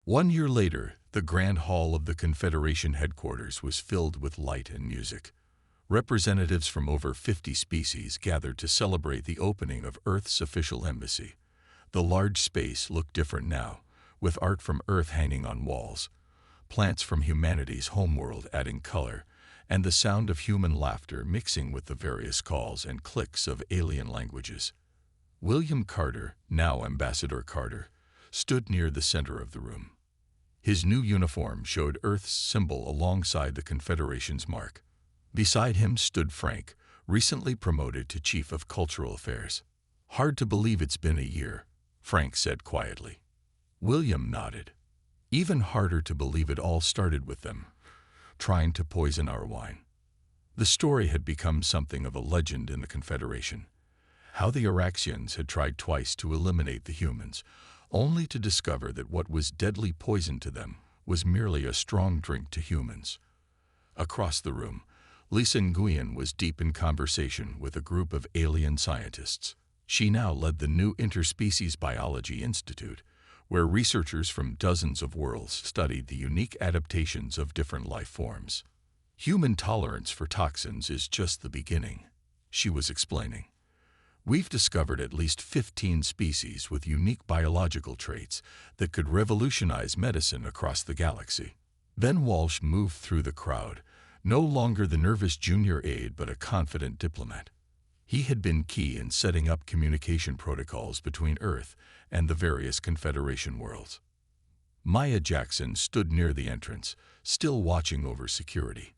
1 year later, the Grand Hall of the Confederation headquarters was filled with light and music. Representatives from over 50 species gathered to celebrate the opening of Earth's official embassy. The large space looked different now, with art from Earth hanging on walls, plants from humanity's homeworld adding color, and the sound of human laughter mixing with the various calls and clicks of alien languages. William Carter, now Ambassador Carter, stood near the center of the room. His new uniform showed Earth's symbol alongside the Confederation's mark. Beside him stood Frank, recently promoted to Chief of Cultural Affairs. "Hard to believe it's been a year," Frank said quietly. William nodded. "Even harder to believe it all started with them, trying to poison our wine." The story had become something of a legend in the Confederation. How the Araxians had tried twice to eliminate the humans, only to discover that what was deadly poison to them was merely a strong drink to humans. Across the room, Lisa Nguyen was deep in conversation with a group of alien scientists. She now led the new Interspecies Biology Institute, where researchers from dozens of worlds studied the unique adaptations of different life forms. "Human tolerance for toxins is just the beginning," she was explaining. "We've discovered at least 15 species with unique biological traits that could revolutionize medicine across the galaxy." Ben Walsh moved through the crowd, no longer the nervous junior aide but a confident diplomat. He had been key in setting up communication protocols between Earth and the various Confederation worlds. Maya Jackson stood near the entrance, still watching over security.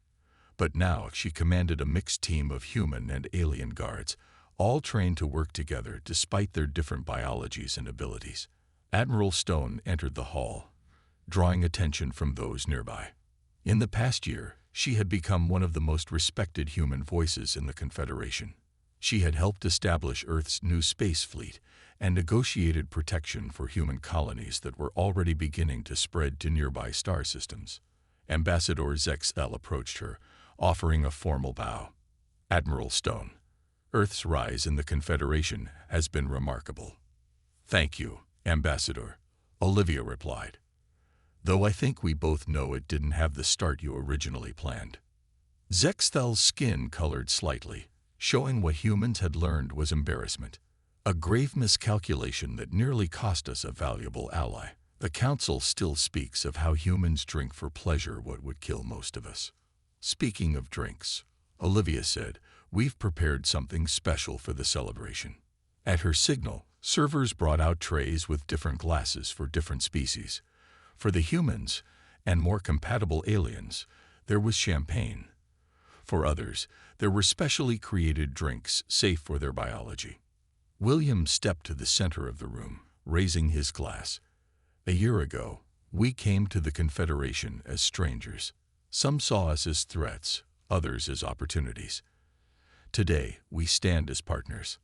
But now she commanded a mixed team of human and alien guards, all trained to work together despite their different biologies and abilities. Admiral Stone entered the hall, drawing attention from those nearby. In the past year, she had become one of the most respected human voices in the Confederation. She had helped establish Earth's new space fleet and negotiated protection for human colonies that were already beginning to spread to nearby star systems. Ambassador Zexel approached her, offering a formal bow. "Admiral Stone, Earth's rise in the Confederation has been remarkable." "Thank you, Ambassador," Olivia replied. "Though I think we both know it didn't have the start you originally planned." Zexel's skin colored slightly, showing what humans had learned was embarrassment. "A grave miscalculation that nearly cost us a valuable ally. The Council still speaks of how humans drink for pleasure what would kill most of us." "Speaking of drinks," Olivia said, "we've prepared something special for the celebration." At her signal, servers brought out trays with different glasses for different species. For the humans, and more compatible aliens, there was champagne. For others, there were specially created drinks safe for their biology. William stepped to the center of the room, raising his glass. "A year ago, we came to the Confederation as strangers. Some saw us as threats, others as opportunities. Today, we stand as partners."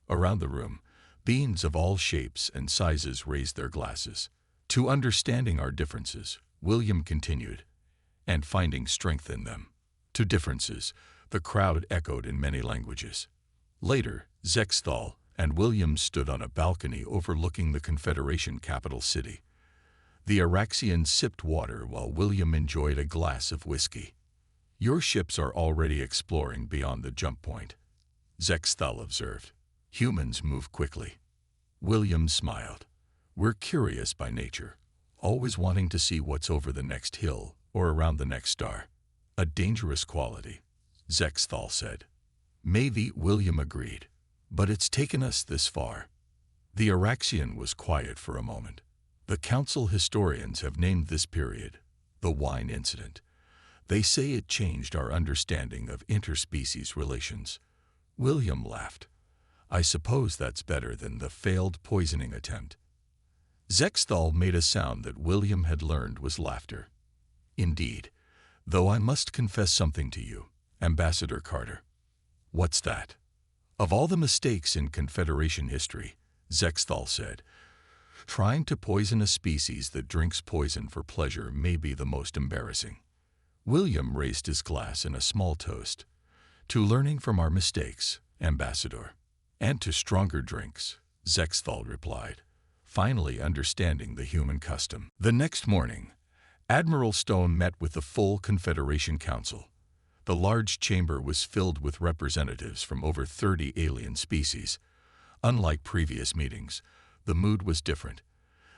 Around the room, beings of all shapes and sizes raised their glasses. "To understanding our differences," William continued, "and finding strength in them." "To differences," the crowd echoed in many languages. Later, Zexthal and William stood on a balcony overlooking the Confederation capital city. The Araxian sipped water while William enjoyed a glass of whiskey. "Your ships are already exploring beyond the jump point," Zexthal observed. "Humans move quickly." William smiled. "We're curious by nature, always wanting to see what's over the next hill or around the next star." "A dangerous quality," Zexthal said. "Maybe," William agreed, "but it's taken us this far." The Araxian was quiet for a moment. "The Council historians have named this period the Wine Incident. They say it changed our understanding of interspecies relations." William laughed. "I suppose that's better than the failed poisoning attempt." Zexthal made a sound that William had learned was laughter. "Indeed, though I must confess something to you, Ambassador Carter." "What's that?" "Of all the mistakes in Confederation history," Zexthal said, "trying to poison a species that drinks poison for pleasure may be the most embarrassing." William raised his glass in a small toast. "To learning from our mistakes, Ambassador." "And to stronger drinks," Zexthal replied. finally understanding the human custom. The next morning, Admiral Stone met with the full Confederation Council. The large chamber was filled with representatives from over 30 alien species. Unlike previous meetings, the mood was different.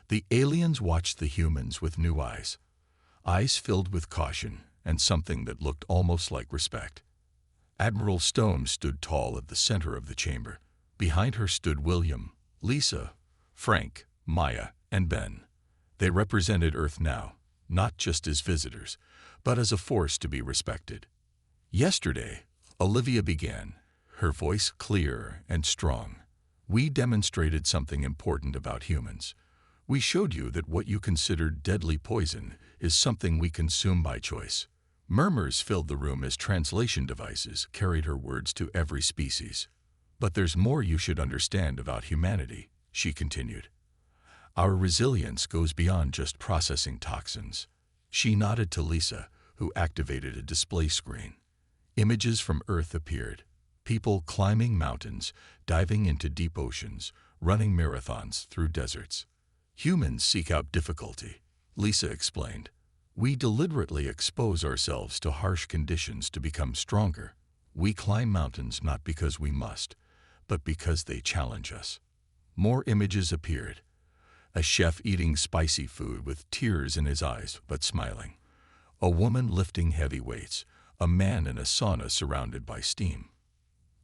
The aliens watched the humans with new eyes filled with caution and something that looked almost like respect. Admiral Stone stood tall at the center of the chamber. Behind her stood William, Lisa, Frank, Maya, and Ben. They represented Earth now, not just as visitors, but as a force to be respected. Yesterday, Olivia began, her voice clear and strong. We demonstrated something important about humans. We showed you that what you considered deadly poison is something we consume by choice. Murmurs filled the room as translation devices carried her words to every species. But there's more you should understand about humanity, she continued. Our resilience goes beyond just processing toxins. She nodded to Lisa, who activated a display screen. Images from Earth appeared. People climbing mountains, diving into deep oceans, running marathons through deserts. Humans seek out difficulty, Lisa explained. We deliberately expose ourselves to harsh conditions to become stronger. We climb mountains not because we must, but because they challenge us. More images appeared. A chef eating spicy food with tears in his eyes but smiling. A woman lifting heavy weights. A man in a sauna surrounded by steam.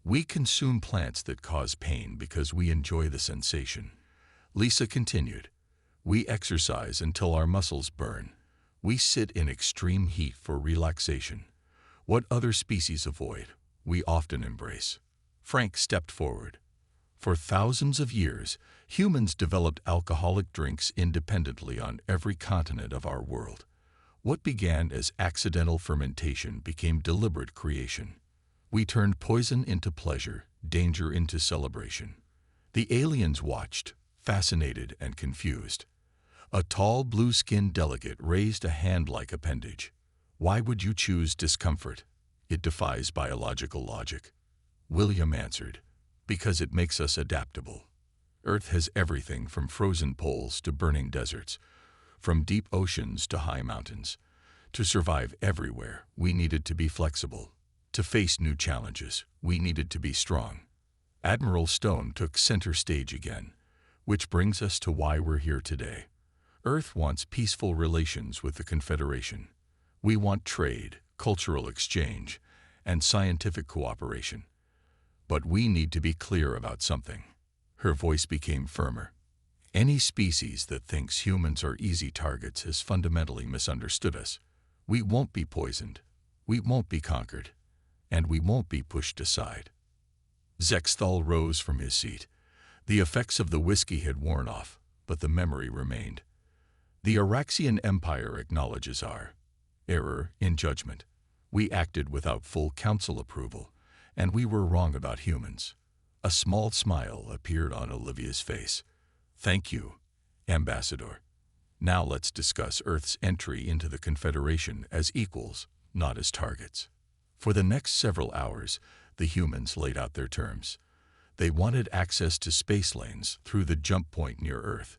We consume plants that cause pain because we enjoy the sensation. Lisa continued. We exercise until our muscles burn. We sit in extreme heat for relaxation. What other species avoid, we often embrace. Frank stepped forward. For thousands of years, humans developed alcoholic drinks independently on every continent of our world. What began as accidental fermentation became deliberate creation. We turned poison into pleasure, danger into celebration. The aliens watched, fascinated and confused. A tall, blue-skinned delegate raised a hand-like appendage. Why would you choose discomfort? It defies biological logic. William answered, because it makes us adaptable. Earth has everything from frozen poles to burning deserts, from deep oceans to high mountains. To survive everywhere, we needed to be flexible. To face new challenges, we needed to be strong. Admiral Stone took center stage again, which brings us to why we're here today. Earth wants peaceful relations with the Confederation. We want trade, cultural exchange, and scientific cooperation. But we need to be clear about something. Her voice became firmer. Any species that thinks humans are easy targets has fundamentally misunderstood us. We won't be poisoned. We won't be conquered. And we won't be pushed aside. Zexthal rose from his seat. The effects of the whiskey had worn off, but the memory remained. The Araxian Empire acknowledges our error in judgment. We acted without full council approval, and we were wrong about humans. A small smile appeared on Olivia's face. Thank you, Ambassador. Now let's discuss Earth's entry into the Confederation as equals, not as targets. For the next several hours, the humans laid out their terms. They wanted access to space lanes through the jump point near Earth.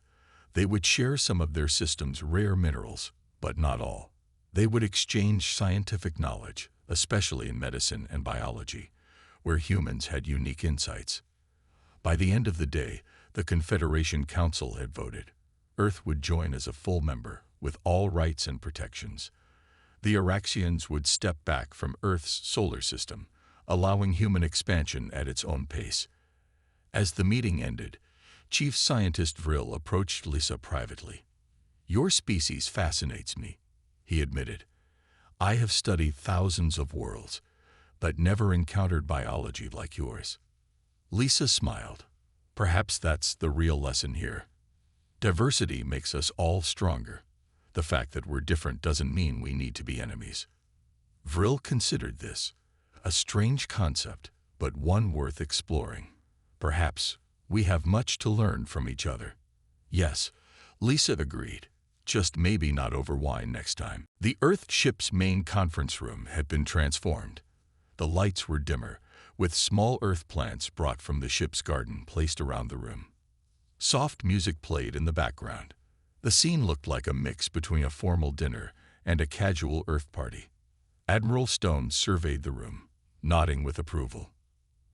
They would share some of their system's rare minerals, but not all. They would exchange scientific knowledge, especially in medicine and biology, where humans had unique insights. By the end of the day, the Confederation Council had voted. Earth would join as a full member, with all rights and protections. The Araxians would step back from Earth's solar system, allowing human expansion at its own pace. As the meeting ended, Chief Scientist Vril approached Lisa privately. Your species fascinates me, he admitted. I have studied thousands of worlds, but never encountered biology like yours. Lisa smiled. Perhaps that's the real lesson here. Diversity makes us all stronger. The fact that we're different doesn't mean we need to be enemies. Vril considered this, a strange concept, but one worth exploring. Perhaps we have much to learn from each other. Yes, Lisa agreed, just maybe not over wine next time. The Earth ship's main conference room had been transformed. The lights were dimmer, with small earth plants brought from the ship's garden placed around the room. Soft music played in the background. The scene looked like a mix between a formal dinner and a casual Earth party. Admiral Stone surveyed the room, nodding with approval.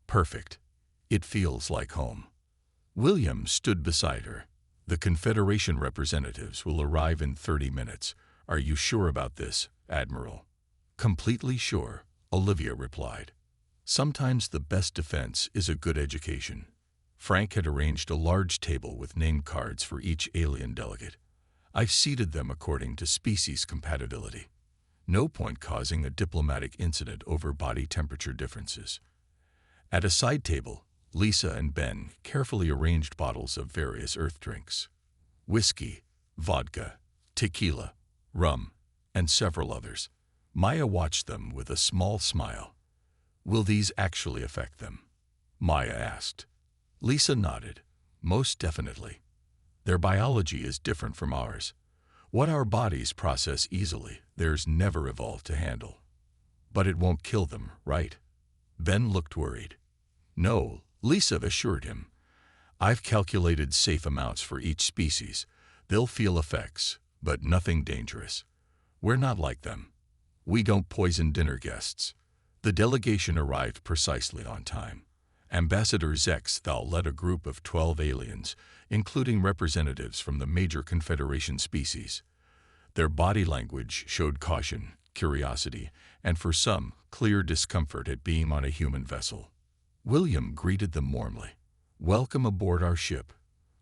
Perfect. It feels like home. William stood beside her. The Confederation representatives will arrive in 30 minutes. Are you sure about this, Admiral? Completely sure, Olivia replied. Sometimes the best defense is a good education. Frank had arranged a large table with name cards for each alien delegate. I've seated them according to species compatibility. No point causing a diplomatic incident over body temperature differences. At a side table, Lisa and Ben carefully arranged bottles of various Earth drinks. Whiskey, vodka, tequila, rum, and several others. Maya watched them with a small smile. Will these actually affect them? Maya asked. Lisa nodded. Most definitely. Their biology is different from ours. What our bodies process easily, theirs never evolved to handle. But it won't kill them, right? Ben looked worried. No, Lisa assured him. I've calculated safe amounts for each species. They'll feel effects, but nothing dangerous. We're not like them. We don't poison dinner guests. The delegation arrived precisely on time. Ambassador Zex Thal led a group of 12 aliens, including representatives from the major Confederation species. Their body language showed caution, curiosity, and for some, clear discomfort at being on a human vessel. William greeted them warmly. Welcome aboard our ship.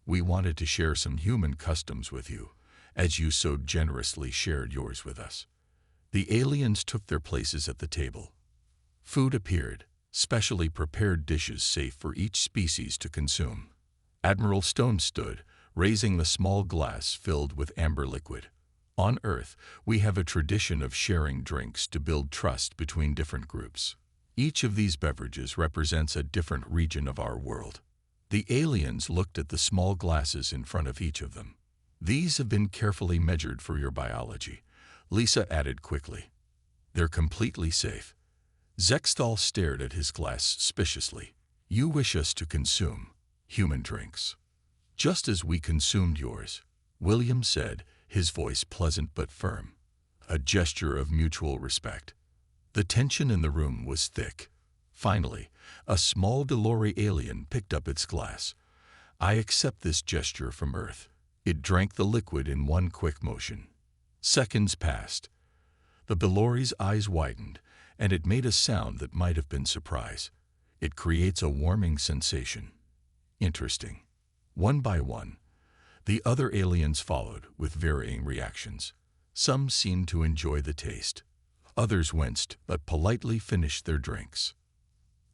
We wanted to share some human customs with you, as you so generously shared yours with us. The aliens took their places at the table. Food appeared, specially prepared dishes safe for each species to consume. Admiral Stone stood, raising the small glass filled with amber liquid. On Earth, we have a tradition of sharing drinks to build trust between different groups. Each of these beverages represents a different region of our world. The aliens looked at the small glasses in front of each of them. These have been carefully measured for your biology, Lisa added quickly. They're completely safe. Zexthal stared at his glass suspiciously. You wish us to consume human drinks, just as we consumed yours, William said, his voice pleasant but firm. A gesture of mutual respect. The tension in the room was thick. Finally, a small Delori alien picked up its glass. I accept this gesture from Earth. It drank the liquid in one quick motion. Seconds passed. The Delori's eyes widened, and it made a sound that might have been surprise. It creates a warming sensation. Interesting. One by one, the other aliens followed with varying reactions. Some seemed to enjoy the taste. Others winced but politely finished their drinks.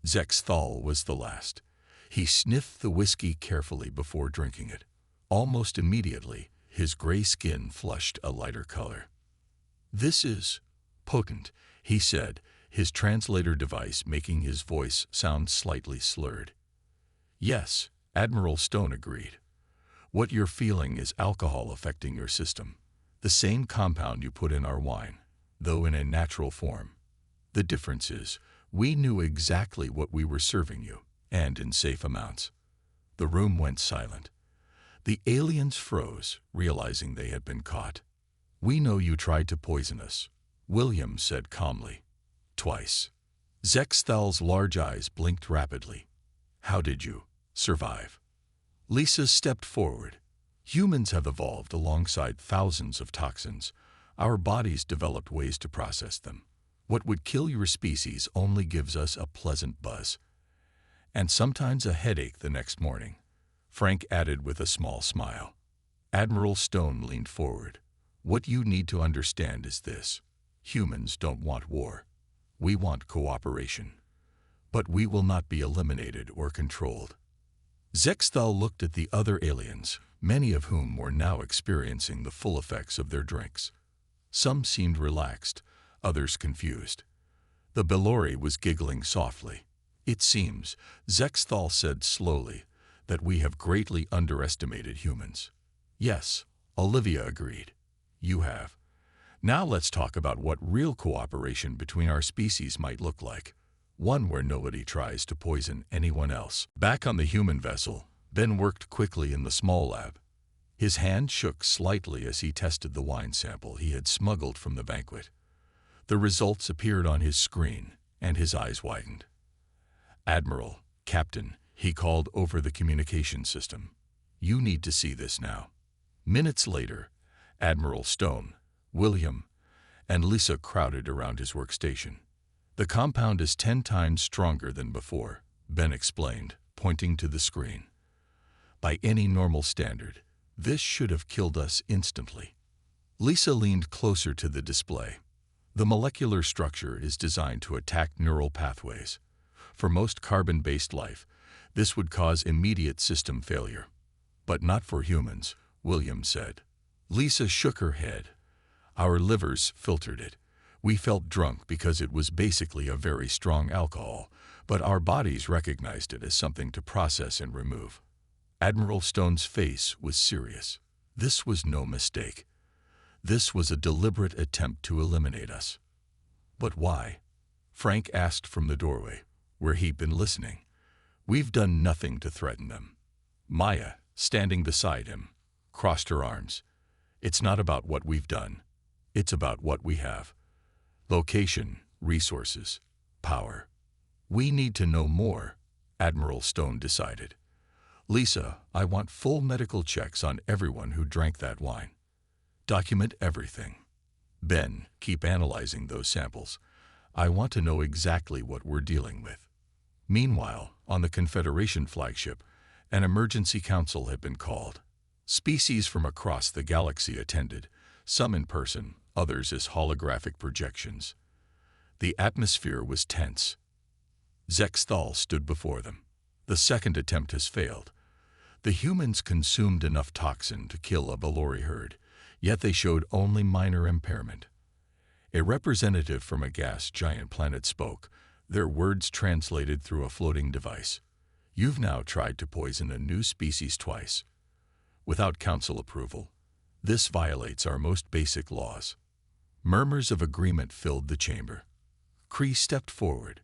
Zexthal was the last. He sniffed the whiskey carefully before drinking it. Almost immediately, his gray skin flushed a lighter color. This is potent, he said, his translator device making his voice sound slightly slurred. Yes, Admiral Stone agreed. What you're feeling is alcohol affecting your system. The same compound you put in our wine, though in a natural form. The difference is, we knew exactly what we were serving you, and in safe amounts. The room went silent. The aliens froze, realizing they had been caught. We know you tried to poison us, William said calmly. Twice. Zexthal's large eyes blinked rapidly. How did you survive? Lisa stepped forward. Humans have evolved alongside thousands of toxins. Our bodies developed ways to process them. What would kill your species only gives us a pleasant buzz. And sometimes a headache the next morning, Frank added with a small smile. Admiral Stone leaned forward. What you need to understand is this. Humans don't want war. We want cooperation. But we will not be eliminated or controlled. Zexthal looked at the other aliens, many of whom were now experiencing the full effects of their drinks. Some seemed relaxed, others confused. The Belori was giggling softly. It seems, Zexthal said slowly, that we have greatly underestimated humans. Yes, Olivia agreed. You have. Now let's talk about what real cooperation between our species might look like. One where nobody tries to poison anyone else. Back on the human vessel, Ben worked quickly in the small lab. His hand shook slightly as he tested the wine sample he had smuggled from the banquet. The results appeared on his screen, and his eyes widened. "Admiral, Captain," he called over the communication system. "You need to see this now." Minutes later, Admiral Stone, William, and Lisa crowded around his workstation. "The compound is 10 times stronger than before," Ben explained, pointing to the screen. "By any normal standard, this should have killed us instantly." Lisa leaned closer to the display. "The molecular structure is designed to attack neural pathways. For most carbon-based life, this would cause immediate system failure. But not for humans," William said. Lisa shook her head. "Our livers filtered it. We felt drunk because it was basically a very strong alcohol, but our bodies recognized it as something to process and remove." Admiral Stone's face was serious. This was no mistake. This was a deliberate attempt to eliminate us. "But why?" Frank asked from the doorway, where he'd been listening. "We've done nothing to threaten them." Maya, standing beside him, crossed her arms. "It's not about what we've done. It's about what we have. Location, resources, power. We need to know more," Admiral Stone decided. "Lisa, I want full medical checks on everyone who drank that wine. Document everything. Ben, keep analyzing those samples. I want to know exactly what we're dealing with." Meanwhile, on the Confederation flagship, an emergency council had been called. Species from across the galaxy attended, some in person, others as holographic projections. The atmosphere was tense. Zexthal stood before them. "The second attempt has failed. The humans consumed enough toxin to kill a Balori herd, yet they showed only minor impairment." A representative from a gas giant planet spoke, their words translated through a floating device. "You've now tried to poison a new species twice. Without council approval. This violates our most basic laws." Murmurs of agreement filled the chamber. Kree stepped forward.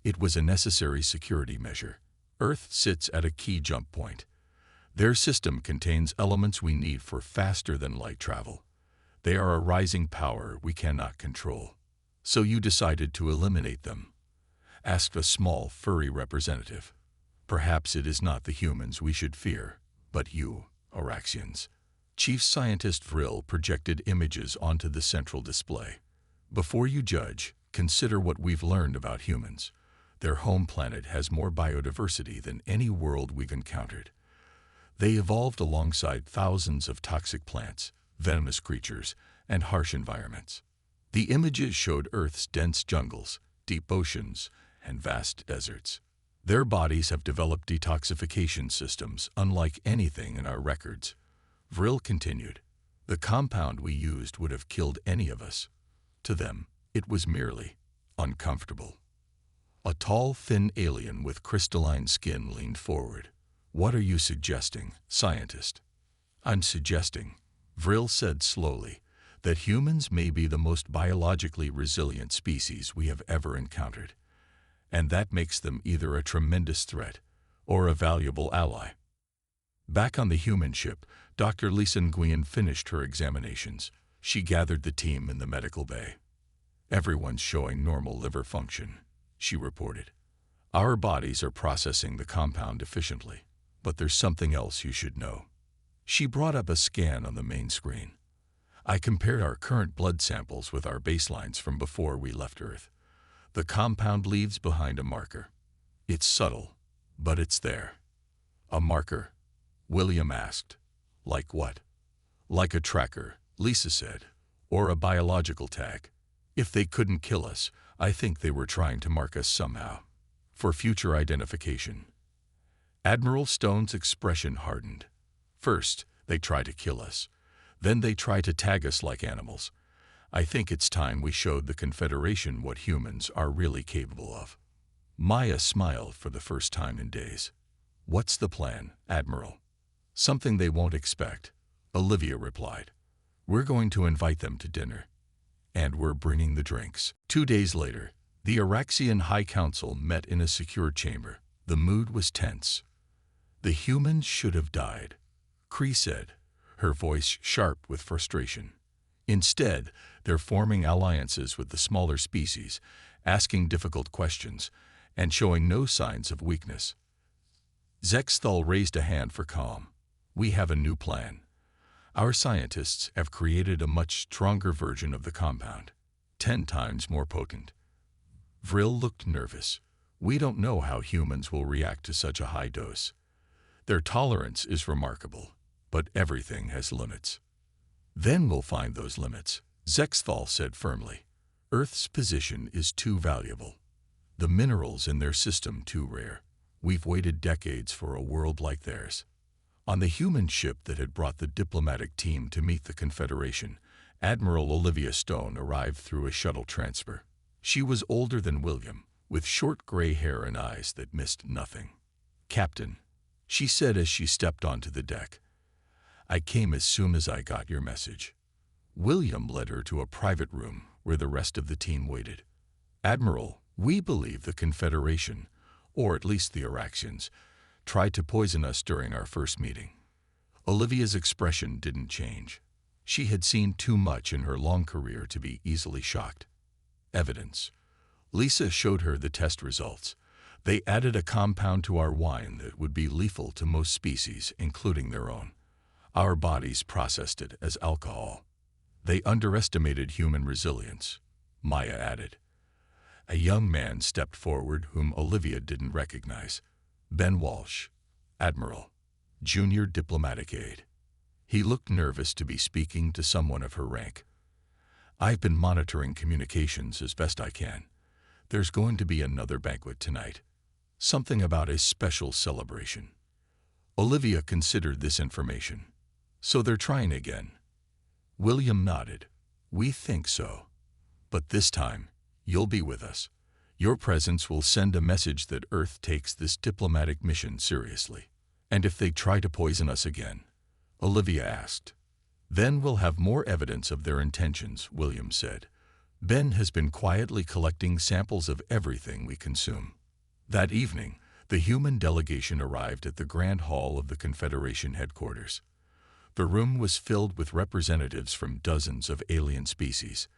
"It was a necessary security measure. Earth sits at a key jump point. Their system contains elements we need for faster-than-light travel. They are a rising power we cannot control. So you decided to eliminate them?" asked a small, furry representative. "Perhaps it is not the humans we should fear, but you, Araxians." Chief Scientist Vril projected images onto the central display. "Before you judge, consider what we've learned about humans. Their home planet has more biodiversity than any world we've encountered. They evolved alongside thousands of toxic plants, venomous creatures, and harsh environments. The images showed Earth's dense jungles, deep oceans, and vast deserts. Their bodies have developed detoxification systems unlike anything in our records." Vril continued, "The compound we used would have killed any of us. To them, it was merely uncomfortable." A tall, thin alien with crystalline skin leaned forward. "What are you suggesting, scientist?" "I'm suggesting," Vril said slowly, "that humans may be the most biologically resilient species we have ever encountered. And that makes them either a tremendous threat or a valuable ally." Back on the human ship, Dr. Lisa Nguyen finished her examinations. She gathered the team in the medical bay. "Everyone's showing normal liver function," she reported. "Our bodies are processing the compound efficiently, but there's something else you should know." She brought up a scan on the main screen. "I compared our current blood samples with our baselines from before we left Earth. The compound leaves behind a marker. It's subtle, but it's there." "A marker?" William asked. "Like what?" "Like a tracker," Lisa said, "or a biological tag. If they couldn't kill us, I think they were trying to mark us somehow, for future identification." Admiral Stone's expression hardened. "First, they try to kill us. Then they try to tag us like animals. I think it's time we showed the Confederation what humans are really capable of." Maya smiled for the first time in days. "What's the plan, Admiral?" "Something they won't expect," Olivia replied. "We're going to invite them to dinner. And we're bringing the drinks." 2 days later, the Araxian High Council met in a secure chamber. The mood was tense. The humans should have died, Cree said, her voice sharp with frustration. Instead, they're forming alliances with the smaller species, asking difficult questions, and showing no signs of weakness. Zexthal raised a hand for calm. We have a new plan. Our scientists have created a much stronger version of the compound, 10 times more potent. Vril looked nervous. We don't know how humans will react to such a high dose. Their tolerance is remarkable, but everything has limits. Then we'll find those limits, Zexthal said firmly. Earth's position is too valuable. The minerals in their system too rare. We've waited decades for a world like theirs. On the human ship that had brought the diplomatic team to meet the Confederation, Admiral Olivia Stone arrived through a shuttle transfer. She was older than William, with short gray hair and eyes that missed nothing. Captain, she said as she stepped onto the deck, I came as soon as I got your message. William led her to a private room where the rest of the team waited. Admiral, we believe the Confederation, or at least the Araxians, tried to poison us during our first meeting. Olivia's expression didn't change. She had seen too much in her long career to be easily shocked. Evidence. Lisa showed her the test results. They added a compound to our wine that would be lethal to most species, including their own. Our bodies processed it as alcohol. They underestimated human resilience, Maya added. A young man stepped forward whom Olivia didn't recognize. Ben Walsh, Admiral, Junior Diplomatic Aide. He looked nervous to be speaking to someone of her rank. I've been monitoring communications as best I can. There's going to be another banquet tonight. Something about a special celebration. Olivia considered this information. So they're trying again. William nodded. We think so. But this time, you'll be with us. Your presence will send a message that Earth takes this diplomatic mission seriously. And if they try to poison us again, Olivia asked. Then we'll have more evidence of their intentions, William said. Ben has been quietly collecting samples of everything we consume. That evening, the human delegation arrived at the Grand Hall of the Confederation headquarters. The room was filled with representatives from dozens of alien species.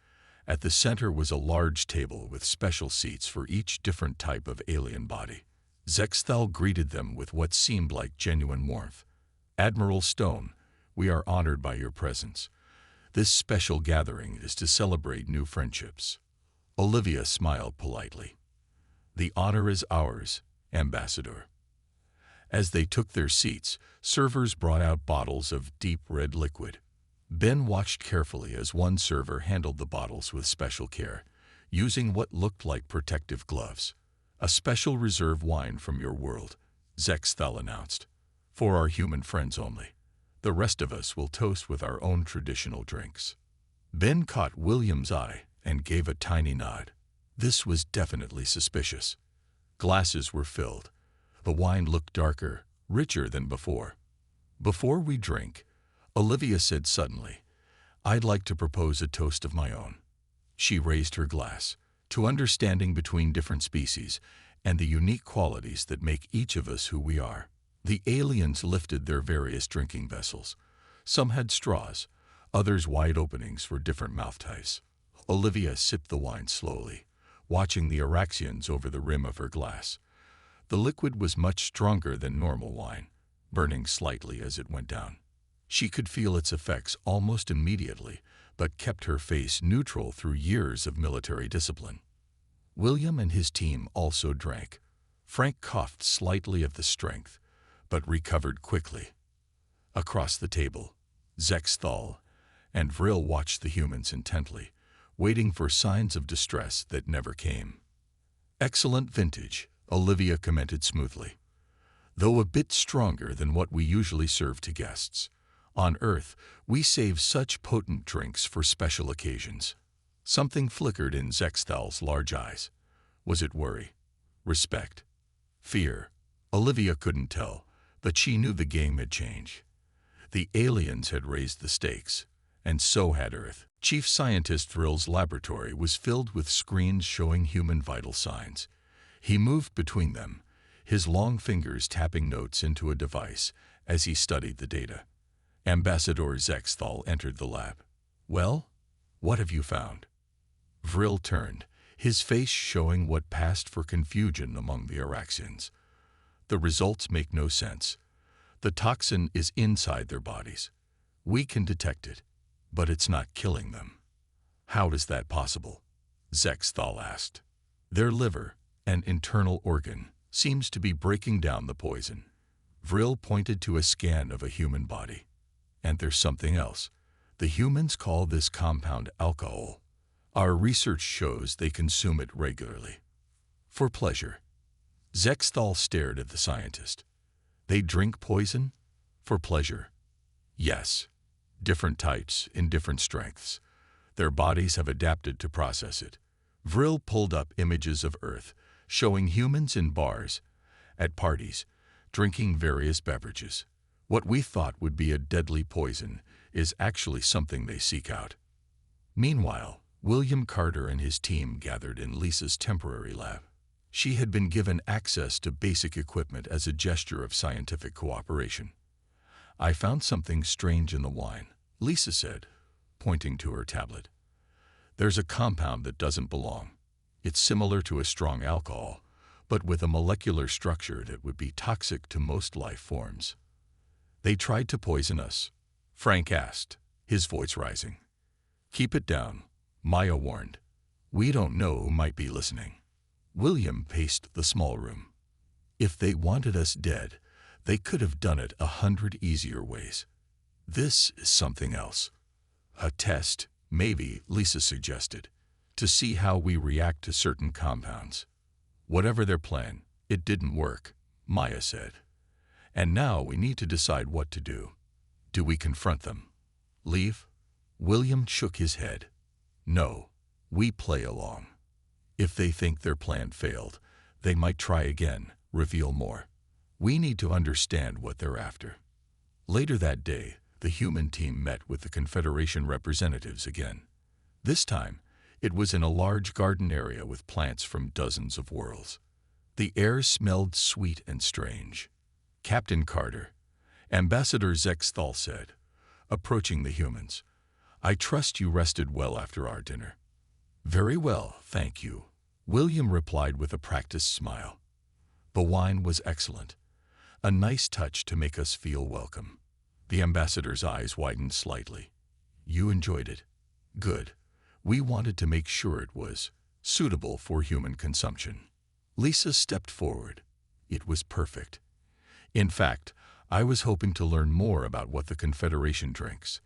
At the center was a large table with special seats for each different type of alien body. Zexthal greeted them with what seemed like genuine warmth. Admiral Stone, we are honored by your presence. This special gathering is to celebrate new friendships. Olivia smiled politely. The honor is ours, Ambassador. As they took their seats, servers brought out bottles of deep red liquid. Ben watched carefully as one server handled the bottles with special care, using what looked like protective gloves. A special reserve wine from your world, Zexthal announced. For our human friends only. The rest of us will toast with our own traditional drinks. Ben caught William's eye and gave a tiny nod. This was definitely suspicious. Glasses were filled. The wine looked darker, richer than before. Before we drink, Olivia said suddenly, I'd like to propose a toast of my own. She raised her glass to understanding between different species and the unique qualities that make each of us who we are. The aliens lifted their various drinking vessels. Some had straws, others wide openings for different mouth types. Olivia sipped the wine slowly, watching the Araxians over the rim of her glass. The liquid was much stronger than normal wine, burning slightly as it went down. She could feel its effects almost immediately, but kept her face neutral through years of military discipline. William and his team also drank. Frank coughed slightly at the strength, but recovered quickly. Across the table, Zexthal and Vril watched the humans intently, waiting for signs of distress that never came. Excellent vintage, Olivia commented smoothly. Though a bit stronger than what we usually serve to guests. On Earth, we save such potent drinks for special occasions. Something flickered in Zexthal's large eyes. Was it worry? Respect? Fear? Olivia couldn't tell, but she knew the game had changed. The aliens had raised the stakes, and so had Earth. Chief Scientist Vril's laboratory was filled with screens showing human vital signs. He moved between them, his long fingers tapping notes into a device as he studied the data. Ambassador Zexthal entered the lab. "Well, what have you found?" Vril turned, his face showing what passed for confusion among the Araxians. "The results make no sense. The toxin is inside their bodies. We can detect it, but it's not killing them." "How is that possible?" Zexthal asked. "Their liver, an internal organ, seems to be breaking down the poison." Vril pointed to a scan of a human body. "And there's something else. The humans call this compound alcohol. Our research shows they consume it regularly. For pleasure." Zexthal stared at the scientist. "They drink poison? For pleasure?" "Yes. Different types in different strengths. Their bodies have adapted to process it." Vril pulled up images of Earth, showing humans in bars, at parties, drinking various beverages. What we thought would be a deadly poison is actually something they seek out. Meanwhile, William Carter and his team gathered in Lisa's temporary lab. She had been given access to basic equipment as a gesture of scientific cooperation. "I found something strange in the wine," Lisa said, pointing to her tablet. "There's a compound that doesn't belong. It's similar to a strong alcohol, but with a molecular structure that would be toxic to most life forms." "They tried to poison us?" Frank asked, his voice rising. "Keep it down," Maya warned. "We don't know who might be listening." William paced the small room. "If they wanted us dead, they could have done it 100 easier ways. This is something else." "A test, maybe," Lisa suggested, "to see how we react to certain compounds." "Whatever their plan, it didn't work," Maya said. "And now we need to decide what to do. Do we confront them? Leave?" William shook his head. "No, we play along. If they think their plan failed, they might try again, reveal more. We need to understand what they're after." Later that day, the human team met with the Confederation representatives again. This time, it was in a large garden area with plants from dozens of worlds. The air smelled sweet and strange. "Captain Carter," Ambassador Zexthal said, approaching the humans, "I trust you rested well after our dinner." "Very well, thank you," William replied with a practiced smile. "The wine was excellent. A nice touch to make us feel welcome." The ambassador's eyes widened slightly. "You enjoyed it? Good. We wanted to make sure it was suitable for human consumption." Lisa stepped forward. "It was perfect. In fact, I was hoping to learn more about what the Confederation drinks.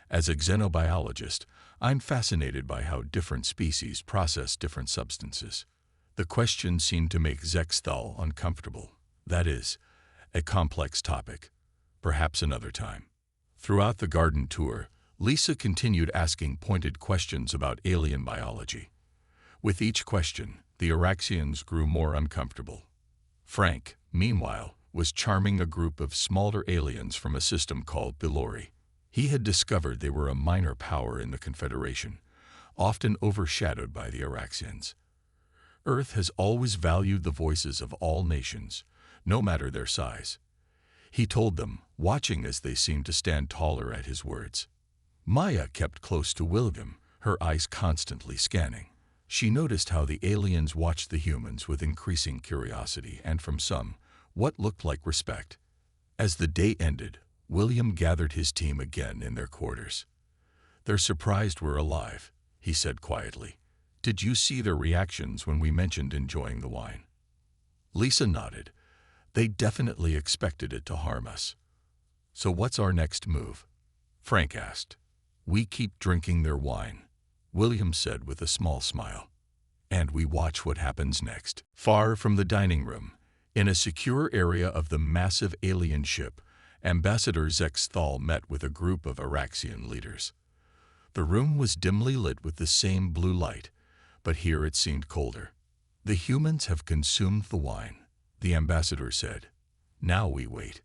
As a xenobiologist, I'm fascinated by how different species process different substances." The question seemed to make Zexthal uncomfortable. "That is a complex topic. Perhaps another time." Throughout the garden tour, Lisa continued asking pointed questions about alien biology. With each question, the Araxians grew more uncomfortable. Frank, meanwhile, was charming a group of smaller aliens from a system called Bilori. He had discovered they were a minor power in the Confederation, often overshadowed by the Araxians. Earth has always valued the voices of all nations, no matter their size. He told them, watching as they seemed to stand taller at his words. Maya kept close to William, her eyes constantly scanning. She noticed how the aliens watched the humans with increasing curiosity and, from some, what looked like respect. As the day ended, William gathered his team again in their quarters. "They're surprised we're alive," he said quietly. "Did you see their reactions when we mentioned enjoying the wine?" Lisa nodded. "They definitely expected it to harm us." "So what's our next move?" Frank asked. "We keep drinking their wine," William said with a small smile. "And we watch what happens next." Far from the dining room, in a secure area of the massive alien ship, Ambassador Zexthal met with a group of Araxian leaders. The room was dimly lit with the same blue light, but here it seemed colder. "The humans have consumed the wine," the ambassador said. "Now we wait."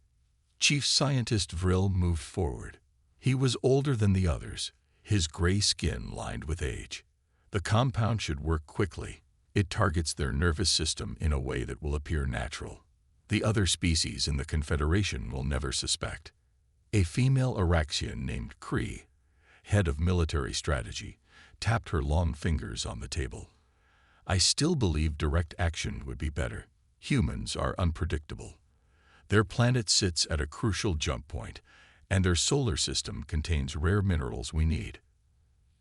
Chief Scientist Vril moved forward. He was older than the others, his gray skin lined with age. "The compound should work quickly. It targets their nervous system in a way that will appear natural." The other species in the Confederation will never suspect. A female Araxian named Kree, head of military strategy, tapped her long fingers on the table. I still believe direct action would be better. Humans are unpredictable. Their planet sits at a crucial jump point, and their solar system contains rare minerals we need.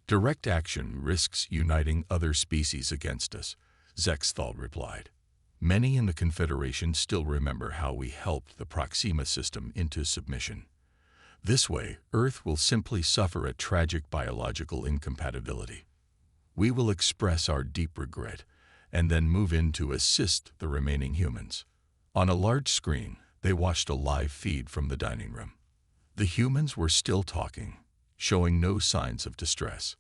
Direct action risks uniting other species against us, Zexthal replied. Many in the Confederation still remember how we helped the Proxima system into submission. This way, Earth will simply suffer a tragic biological incompatibility. We will express our deep regret and then move in to assist the remaining humans. On a large screen, they watched a live feed from the dining room. The humans were still talking, showing no signs of distress.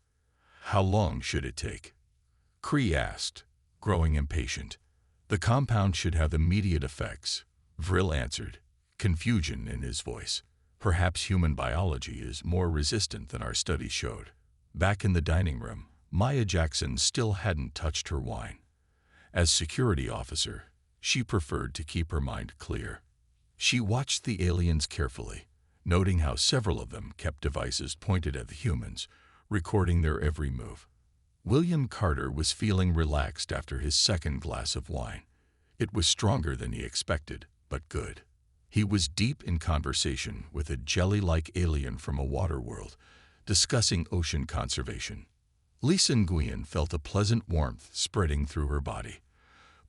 How long should it take? Kree asked, growing impatient. The compound should have immediate effects, Vril answered, confusion in his voice. Perhaps human biology is more resistant than our studies showed. Back in the dining room, Maya Jackson still hadn't touched her wine. As security officer, she preferred to keep her mind clear. She watched the aliens carefully, noting how several of them kept devices pointed at the humans, recording their every move. William Carter was feeling relaxed after his second glass of wine. It was stronger than he expected, but good. He was deep in conversation with a jelly-like alien from a water world, discussing ocean conservation. Lisa Nguyen felt a pleasant warmth spreading through her body.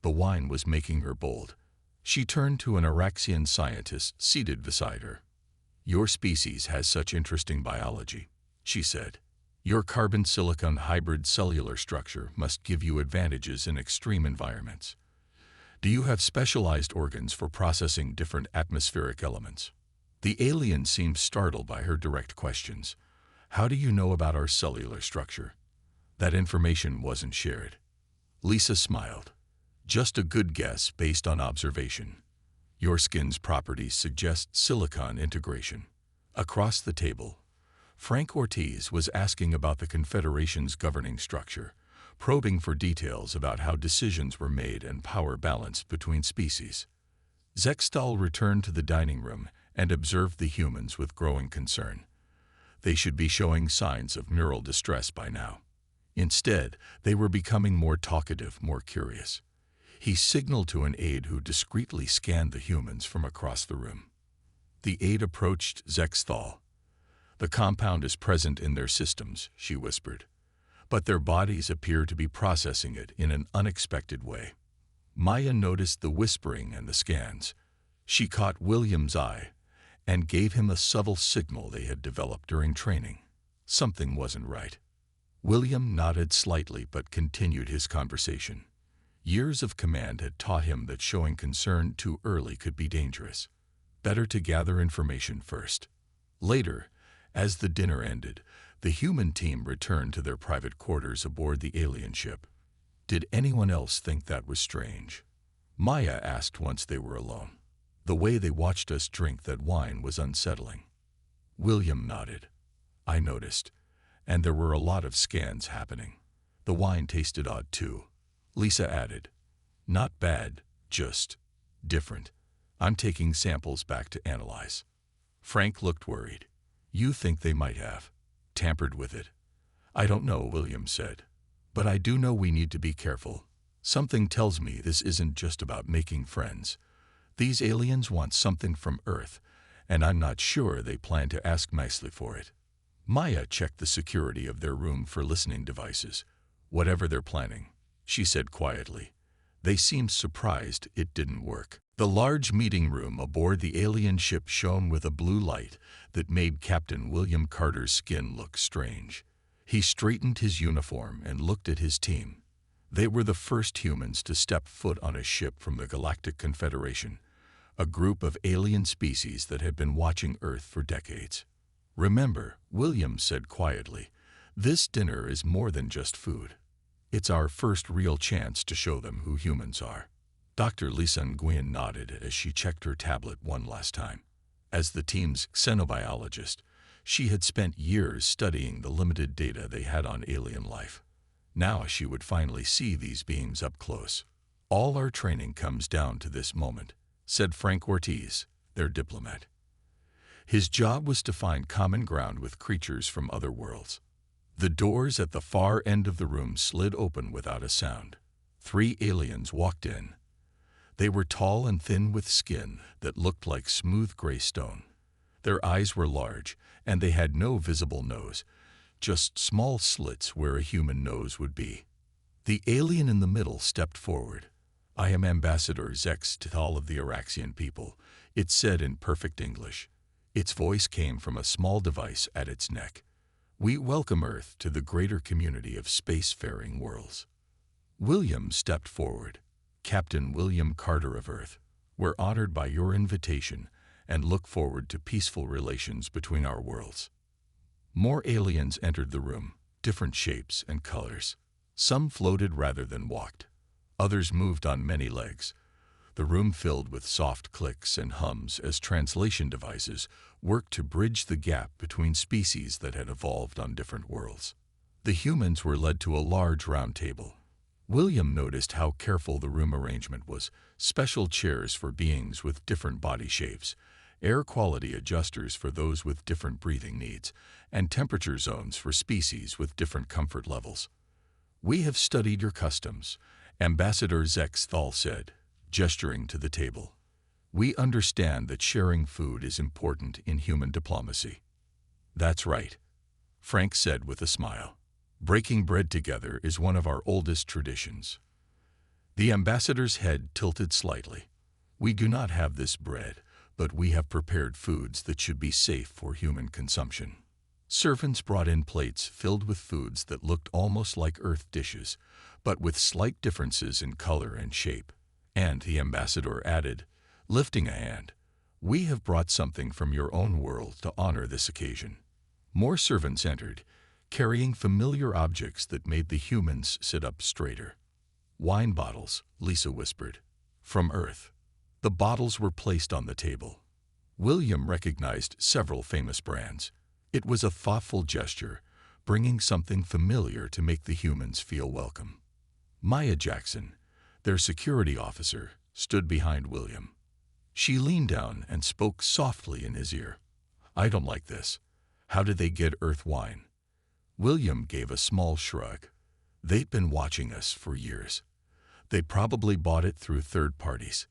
The wine was making her bold. She turned to an Araxian scientist seated beside her. "Your species has such interesting biology," she said. "Your carbon-silicon hybrid cellular structure must give you advantages in extreme environments. Do you have specialized organs for processing different atmospheric elements?" The alien seemed startled by her direct questions. "How do you know about our cellular structure?" That information wasn't shared. Lisa smiled. "Just a good guess based on observation. Your skin's properties suggest silicon integration." Across the table, Frank Ortiz was asking about the Confederation's governing structure, probing for details about how decisions were made and power balanced between species. Zexthal returned to the dining room and observed the humans with growing concern. They should be showing signs of neural distress by now. Instead, they were becoming more talkative, more curious. He signaled to an aide who discreetly scanned the humans from across the room. The aide approached Zexthal. "The compound is present in their systems," she whispered, "but their bodies appear to be processing it in an unexpected way." Maya noticed the whispering and the scans. She caught William's eye and gave him a subtle signal they had developed during training. Something wasn't right. William nodded slightly but continued his conversation. Years of command had taught him that showing concern too early could be dangerous. Better to gather information first. Later, as the dinner ended, the human team returned to their private quarters aboard the alien ship. Did anyone else think that was strange? Maya asked once they were alone. The way they watched us drink that wine was unsettling. William nodded. "I noticed. And there were a lot of scans happening. The wine tasted odd too," Lisa added. "Not bad, just different. I'm taking samples back to analyze." Frank looked worried. "You think they might have tampered with it?" "I don't know," William said. "But I do know we need to be careful. Something tells me this isn't just about making friends. These aliens want something from Earth, and I'm not sure they plan to ask nicely for it." Maya checked the security of their room for listening devices. "Whatever they're planning," she said quietly. They seemed surprised it didn't work. The large meeting room aboard the alien ship shone with a blue light that made Captain William Carter's skin look strange. He straightened his uniform and looked at his team. They were the first humans to step foot on a ship from the Galactic Confederation, a group of alien species that had been watching Earth for decades. "Remember," William said quietly, "this dinner is more than just food. It's our first real chance to show them who humans are." Dr. Lisa Nguyen nodded as she checked her tablet one last time. As the team's xenobiologist, she had spent years studying the limited data they had on alien life. Now she would finally see these beings up close. "All our training comes down to this moment," said Frank Ortiz, their diplomat. His job was to find common ground with creatures from other worlds. The doors at the far end of the room slid open without a sound. 3 aliens walked in. They were tall and thin with skin that looked like smooth gray stone. Their eyes were large, and they had no visible nose, just small slits where a human nose would be. The alien in the middle stepped forward. "I am Ambassador Zex to all of the Araxian people," it said in perfect English. Its voice came from a small device at its neck. "We welcome Earth to the greater community of spacefaring worlds." William stepped forward. "Captain William Carter of Earth, we're honored by your invitation and look forward to peaceful relations between our worlds." More aliens entered the room, different shapes and colors. Some floated rather than walked. Others moved on many legs. The room filled with soft clicks and hums as translation devices worked to bridge the gap between species that had evolved on different worlds. The humans were led to a large round table. William noticed how careful the room arrangement was: special chairs for beings with different body shapes, air quality adjusters for those with different breathing needs, and temperature zones for species with different comfort levels. "We have studied your customs," Ambassador Zex Thal said, gesturing to the table. "We understand that sharing food is important in human diplomacy." "That's right," Frank said with a smile. "Breaking bread together is one of our oldest traditions." The ambassador's head tilted slightly. "We do not have this bread, but we have prepared foods that should be safe for human consumption." Servants brought in plates filled with foods that looked almost like Earth dishes, but with slight differences in color and shape. And the ambassador added, lifting a hand, "We have brought something from your own world to honor this occasion." More servants entered, carrying familiar objects that made the humans sit up straighter. "Wine bottles," Lisa whispered. "From Earth." The bottles were placed on the table. William recognized several famous brands. It was a thoughtful gesture, bringing something familiar to make the humans feel welcome. Maya Jackson, their security officer, stood behind William. She leaned down and spoke softly in his ear. "I don't like this. How did they get Earth wine?" William gave a small shrug. "They've been watching us for years. They probably bought it through third parties."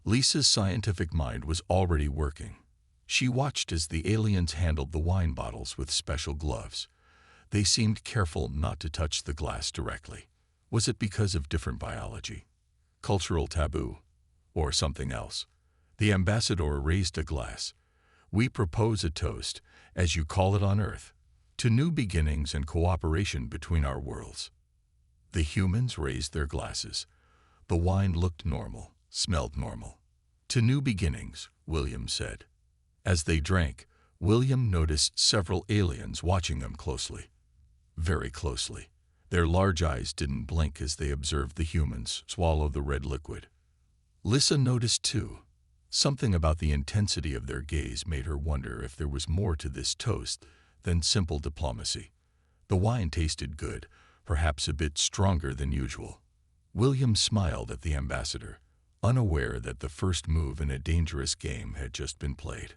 Lisa's scientific mind was already working. She watched as the aliens handled the wine bottles with special gloves. They seemed careful not to touch the glass directly. Was it because of different biology, cultural taboo, or something else? The ambassador raised a glass. "We propose a toast, as you call it on Earth, to new beginnings and cooperation between our worlds." The humans raised their glasses. The wine looked normal, smelled normal. "To new beginnings," William said. As they drank, William noticed several aliens watching them closely. Very closely. Their large eyes didn't blink as they observed the humans swallow the red liquid. Lisa noticed too. Something about the intensity of their gaze made her wonder if there was more to this toast than simple diplomacy. The wine tasted good, perhaps a bit stronger than usual. William smiled at the ambassador, unaware that the first move in a dangerous game had just been played.